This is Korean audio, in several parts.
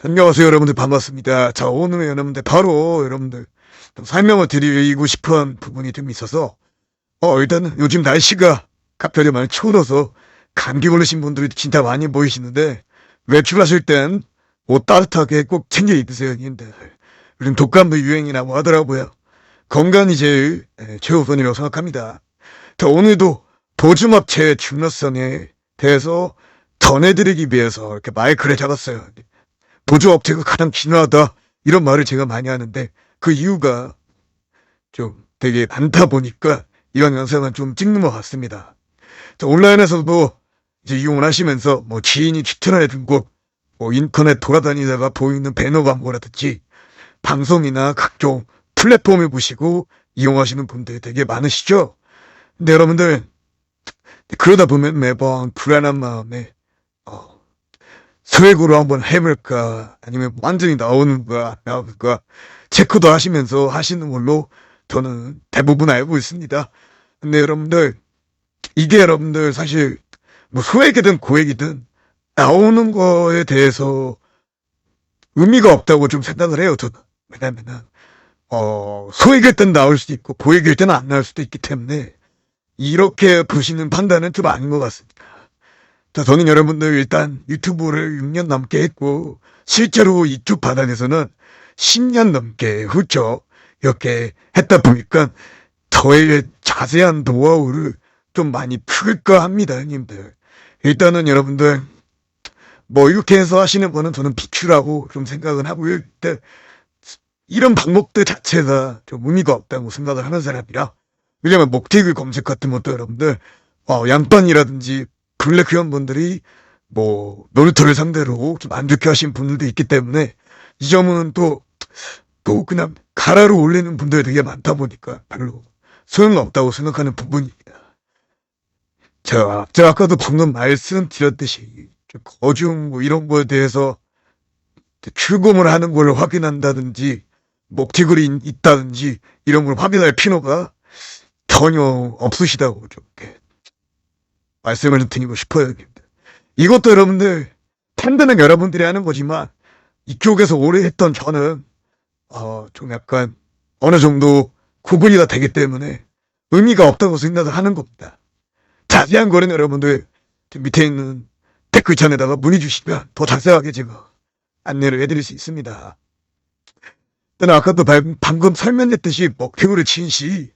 안녕하세요, 여러분들. 반갑습니다. 자, 오늘 여러분들 바로 여러분들 좀 설명을 드리고 싶은 부분이 좀 있어서 일단은 요즘 날씨가 갑자기 많이 추워서 감기 걸리신 분들이 진짜 많이 보이시는데 외출하실 땐 옷 따뜻하게 꼭 챙겨 입으세요, 형님들. 요즘 독감도 유행이라고 하더라고요. 건강이 제일 최우선이라고 생각합니다. 자, 오늘도 보증업체의 중요성에 대해서 전해드리기 위해서 이렇게 마이크를 잡았어요. 보조업체가 가장 중요하다 이런 말을 제가 많이 하는데 그 이유가 좀 되게 많다 보니까 이런 영상은 좀 찍는 것 같습니다. 자, 온라인에서도 이제 이용을 하시면서 뭐 지인이 추천해준 곳, 뭐 인터넷 돌아다니다가 보이는 배너 광고라든지 방송이나 각종 플랫폼을 보시고 이용하시는 분들이 되게 많으시죠? 근데 여러분들 그러다 보면 매번 불안한 마음에 소액으로 한번 해볼까 아니면 완전히 나오는 거야 나올까 체크도 하시면서 하시는 걸로 저는 대부분 알고 있습니다. 근데 여러분들 이게 여러분들 사실 뭐 소액이든 고액이든 나오는 거에 대해서 의미가 없다고 좀 생각을 해요. 저는 왜냐면은 소액일 땐 나올 수도 있고 고액일 때는 안 나올 수도 있기 때문에 이렇게 보시는 판단은 좀 아닌 것 같습니다. 자, 저는 여러분들 일단 유튜브를 6년 넘게 했고 실제로 이쪽 바닥에서는 10년 넘게 훌쩍 이렇게 했다 보니까 저의 자세한 노하우를 좀 많이 풀까 합니다, 형님들. 일단은 여러분들 뭐 이렇게 해서 하시는 거는 저는 비추라고 좀 생각은 하고요. 일단 이런 방법들 자체가 좀 의미가 없다고 생각을 하는 사람이라 왜냐면 목태그 검색 같은 것도 여러분들 양반이라든지 블랙 회원분들이 뭐 놀이터를 상대로 좀 안 좋게 하신 분들도 있기 때문에 이 점은 또 그냥 가라로 올리는 분들이 되게 많다 보니까 별로 소용없다고 생각하는 부분입니다. 제가 아까도 방금 말씀드렸듯이 거중 뭐 이런 거에 대해서 출금을 하는 걸 확인한다든지 목티글이 있다든지 이런 걸 확인할 필요가 전혀 없으시다고 좀 이렇게 말씀을 좀 드리고 싶어요. 이것도 여러분들 팬들은 여러분들이 하는 거지만 이쪽에서 오래 했던 저는 좀 약간 어느 정도 구분이 다 되기 때문에 의미가 없다고 생각을 하는 겁니다. 자세한 거는 여러분들 밑에 있는 댓글창에다가 문의 주시면 더 자세하게 제가 안내를 해드릴 수 있습니다. 근데 아까도 방금 설명했듯이 먹태구를 친 시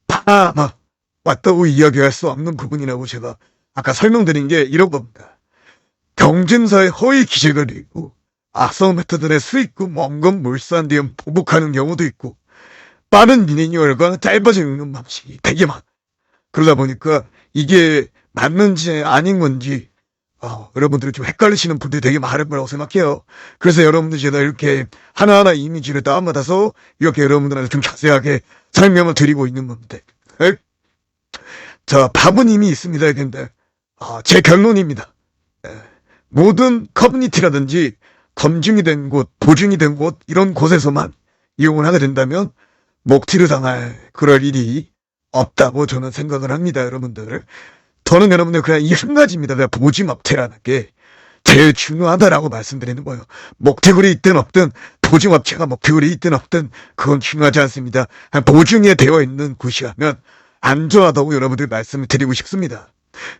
다 막 왔다고 이야기할 수 없는 부분이라고 제가 아까 설명드린 게 이런 겁니다. 경쟁사의 허위 기재가 있고 악성 메타들의 수익금 원금 물산 뒤에 보복하는 경우도 있고 빠른 미니멀과 짧아져 있는 방식이 되게 많아. 그러다 보니까 이게 맞는지 아닌 건지 여러분들이 좀 헷갈리시는 분들이 되게 많을 거라고 생각해요. 그래서 여러분들 제가 이렇게 하나하나 이미지를 다운받아서 이렇게 여러분들한테 좀 자세하게 설명을 드리고 있는 겁니다. 자, 답은 이미 있습니다. 근데 제 결론입니다. 모든 커뮤니티라든지 검증이 된 곳, 보증이 된 곳 이런 곳에서만 이용을 하게 된다면 먹튀를 당할 그럴 일이 없다고 저는 생각을 합니다. 여러분들. 저는 여러분들 그냥 이 한 가지입니다. 보증업체라는 게 제일 중요하다라고 말씀드리는 거예요. 먹튀굴이 있든 없든 보증업체가 먹튀굴이 있든 없든 그건 중요하지 않습니다. 보증에 되어 있는 곳이라면 안전하다고 여러분들 말씀을 드리고 싶습니다.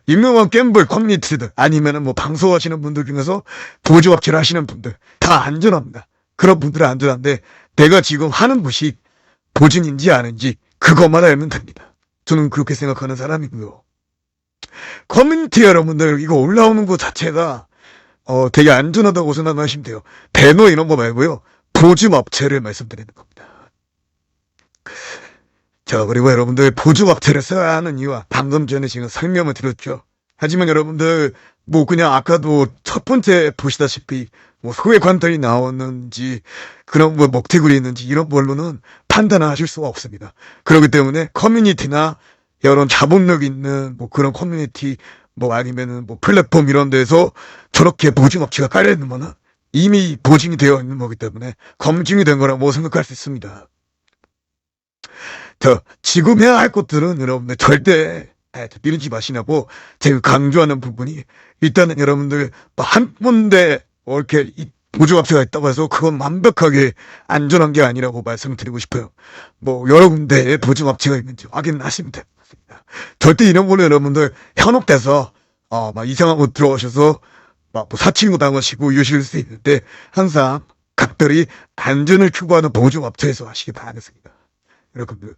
유명한 갬블 커뮤니티들 아니면은 뭐 방송하시는 분들 중에서 보조업체를 하시는 분들 다 안전합니다. 그런 분들은 안전한데 내가 지금 하는 곳이 보증인지 아닌지 그것만 알면 됩니다. 저는 그렇게 생각하는 사람이고요. 커뮤니티 여러분들 이거 올라오는 것 자체가 되게 안전하다고 생각하시면 돼요. 배너 이런 거 말고요. 보증업체를 말씀드리는 겁니다. 자, 그리고 여러분들 보증업체를 써야 하는 이유와 방금 전에 지금 설명을 드렸죠. 하지만 여러분들 뭐 그냥 아까도 첫 번째 보시다시피 뭐 소액 관달이 나오는지 그런 뭐 먹튀굴이 있는지 이런 걸로는 판단을 하실 수가 없습니다. 그렇기 때문에 커뮤니티나 이런 자본력 있는 뭐 그런 커뮤니티 뭐 아니면은 뭐 플랫폼 이런 데서 저렇게 보증업체가 깔려 있는 거는 이미 보증이 되어 있는 거기 때문에 검증이 된 거라고 생각할 수 있습니다. 지금 해야 할 것들은 여러분들 절대 미루지 마시라고 제가 강조하는 부분이 일단은 여러분들 한 군데 이렇게 보조업체가 있다고 해서 그건 완벽하게 안전한 게 아니라고 말씀드리고 싶어요. 뭐 여러 군데에 보조업체가 있는지 확인하시면 됩니다. 절대 이런 걸로 여러분들 현혹돼서 막 이상한 곳 들어가셔서 막뭐 사칭도 당하시고 이러실 수 있는데 항상 각별히 안전을 추구하는 보조업체에서 하시기 바라겠습니다. 여러분들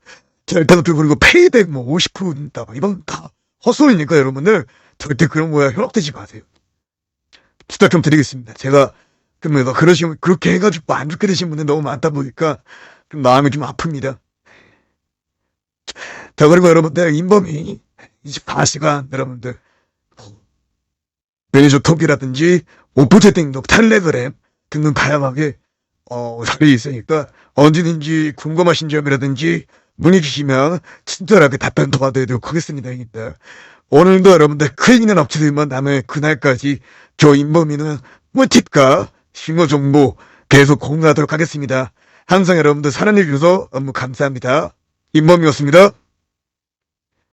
일단 그리고 페이백 뭐 50%다 이건 다 헛소리니까 여러분들 절대 그런 거에 현혹되지 마세요. 부탁 좀 드리겠습니다. 제가 그러면 그러시면 그렇게 해가지고 안 좋게 되신 분들 너무 많다 보니까 좀 마음이 좀 아픕니다. 자 그리고 여러분들 인범이 24시간 여러분들 매니저 톡이라든지 오프 채팅도 텔레그램 등등 다양하게 자리에 있으니까 언제든지 궁금하신 점이라든지 문의 주시면 친절하게 답변 도와드리도록 하겠습니다. 형님들. 오늘도 여러분들 크게 있는 업체들만 남은 그날까지 저 인범이는 꿀팁과 신고 정보 계속 공유하도록 하겠습니다. 항상 여러분들 사랑해 주셔서 너무 감사합니다. 인범이었습니다.